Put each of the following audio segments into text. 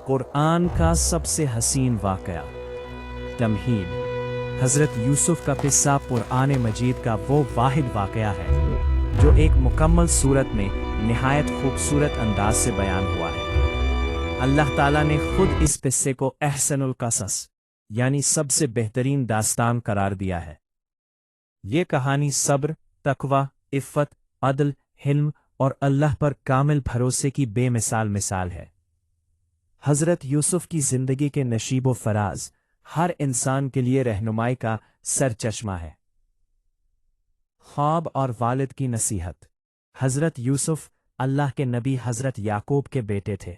कुरान का सबसे हसीन वाक़या तमहीद। हज़रत यूसुफ का किस्सा कुरान मजीद का वो वाहिद वाक़या है जो एक मुकम्मल सूरत में निहायत खूबसूरत अंदाज से बयान हुआ है। अल्लाह ताला ने खुद इस किस्से को अहसनुल कसस यानी सबसे बेहतरीन दास्तान करार दिया है। ये कहानी सब्र, तकवा, इफ़्फ़त, अदल, हिल्म और अल्लाह पर कामिल भरोसे की बेमिसाल मिसाल है। हज़रत यूसुफ की ज़िंदगी के नशीब फराज हर इंसान के लिए रहनुमाई का सरचश्मा है। ख्वाब और वालिद की नसीहत। हज़रत यूसुफ अल्लाह के नबी हज़रत याकूब के बेटे थे।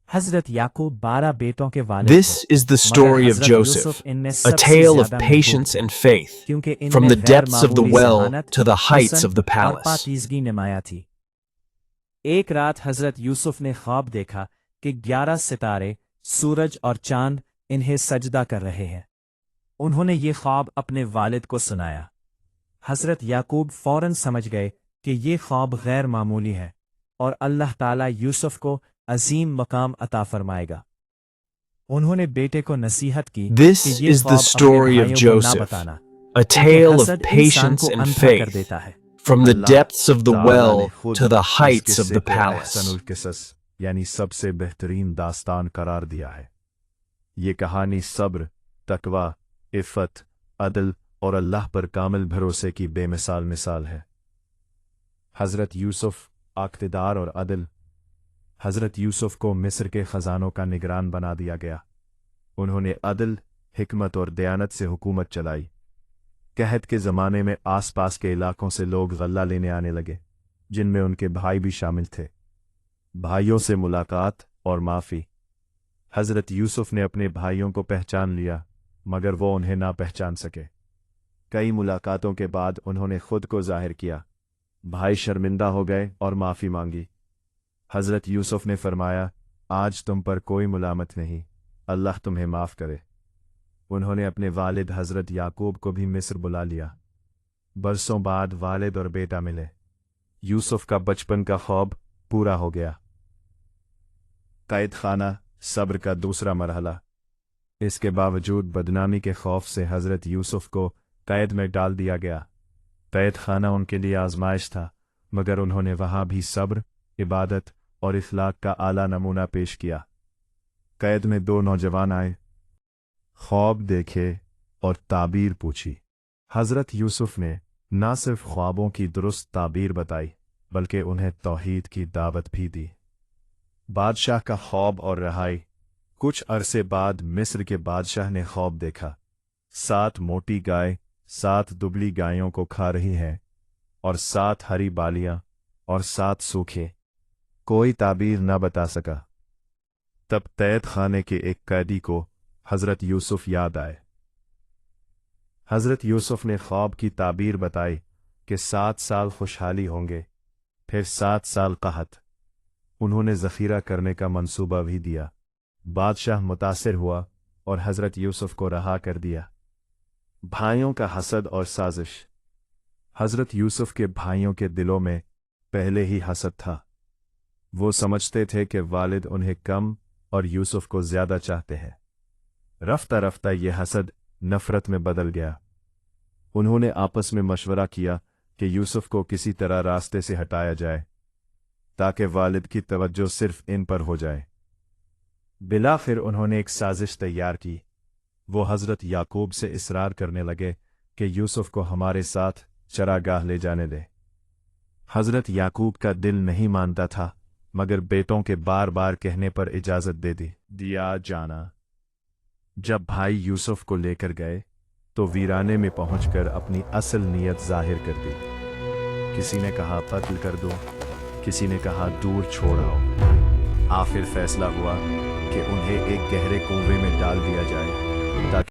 हज़रत याकूब 12 बेटों के वालिद This थे, is the मगर story of हज़रत Joseph, यूसुफ इनमें a सबसे tale of ज़्यादा patience महबूब थे, and faith, क्योंकि from इनमें the गैर depths of the मामूली well ज़हानत, to the heights हुस्न of the और palace. पाकीज़गी नुमाया थी। एक रात हज़रत यूसुफ ने ख्वाब देखा कि 11 सितारे, सूरज और चांद इन्हें सजदा कर रहे हैं। उन्होंने ये ख्वाब अपने वालिद को सुनाया। हज़रत याकूब फ़ौरन समझ गए कि ये ख्वाब गैर मामूली है और अल्लाह ताला यूसुफ को अजीम मकाम अता फरमाएगा। उन्होंने बेटे को नसीहत की This कि ये is the ख्वाब अपने story of भाइयों को ना Joseph, बताना, a क्योंकि tale of हसद इंसान patience को and अंधा कर faith, देता है। from the Allah depths of the ताला ने well खुद to the इस heights of किस्से the को palace. अहसनुल किसस यानी सबसे बेहतरीन दास्तान करार दिया है। ये कहानी सब्र, तकवा, इफ़्फ़त, अदल और अल्लाह पर कामिल भरोसे की बेमिसाल मिसाल है। हज़रत यूसुफ इक़्तिदार और अदल। हज़रत यूसुफ को मिस्र के ख़जानों का निगरान बना दिया गया। उन्होंने अदल, हिकमत और दयानत से हुकूमत चलाई। कहत के ज़माने में आसपास के इलाकों से लोग गल्ला लेने आने लगे, जिनमें उनके भाई भी शामिल थे। भाइयों से मुलाकात और माफ़ी। हज़रत यूसुफ ने अपने भाइयों को पहचान लिया, मगर वो उन्हें ना पहचान सके। कई मुलाकातों के बाद उन्होंने खुद को जाहिर किया। भाई शर्मिंदा हो गए और माफ़ी मांगी। हज़रत यूसुफ ने फरमाया, आज तुम पर कोई मुलामत नहीं, अल्लाह तुम्हें माफ़ करे। उन्होंने अपने वालिद हज़रत याकूब को भी मिस्र बुला लिया। बरसों बाद वालिद और बेटा मिले। यूसुफ का बचपन का ख्वाब पूरा हो गया। कैद खाना, सब्र का दूसरा मरहला। इसके बावजूद बदनामी के खौफ से हज़रत यूसुफ को कैद में डाल दिया गया। कैद खाना उनके लिए आजमाइश था, मगर उन्होंने वहाँ भी सब्र, इबादत और इखलाक का आला नमूना पेश किया। कैद में 2 नौजवान आए, ख्वाब देखे और ताबीर पूछी। हज़रत यूसुफ ने न सिर्फ ख्वाबों की दुरुस्त ताबीर बताई, बल्कि उन्हें तौहीद की दावत भी दी। बादशाह का ख्वाब और रहाई। कुछ अरसे बाद मिस्र के बादशाह ने ख्वाब देखा। 7 मोटी गाय 7 दुबली गायों को खा रही हैं, और 7 हरी बालियां और 7 सूखे। कोई ताबीर न बता सका। तब कैद खाने के एक कैदी को हज़रत यूसुफ याद आए। हज़रत यूसुफ ने ख्वाब की ताबीर बताई कि 7 साल खुशहाली होंगे, फिर 7 साल कहत। उन्होंने ज़ख़ीरा करने का मंसूबा भी दिया। बादशाह मुतासिर हुआ और हज़रत यूसुफ को रहा कर दिया। भाइयों का हसद और साजिश। हज़रत यूसुफ के भाइयों के दिलों में पहले ही हसद था। वो समझते थे कि वालिद उन्हें कम और यूसुफ को ज़्यादा चाहते हैं। रफ्ता रफ्ता ये हसद नफ़रत में बदल गया। उन्होंने आपस में मशवरा किया कि यूसुफ को किसी तरह रास्ते से हटाया जाए, ताकि वालिद की तवज्जो सिर्फ इन पर हो जाए। बिलाखिर उन्होंने एक साजिश तैयार की। वो हज़रत याकूब से इसरार करने लगे कि यूसुफ को हमारे साथ चरागाह ले जाने दे। हज़रत याकूब का दिल नहीं मानता था, मगर बेटों के बार बार कहने पर इजाज़त दे दिया जाना। जब भाई यूसुफ को लेकर गए तो वीराने में पहुंचकर अपनी असल नीयत जाहिर कर दी। किसी ने कहा कत्ल कर दो, किसी ने कहा दूर छोड़ आओ। आखिर फैसला हुआ कि उन्हें एक गहरे कुएं में डाल दिया जाए, ताकि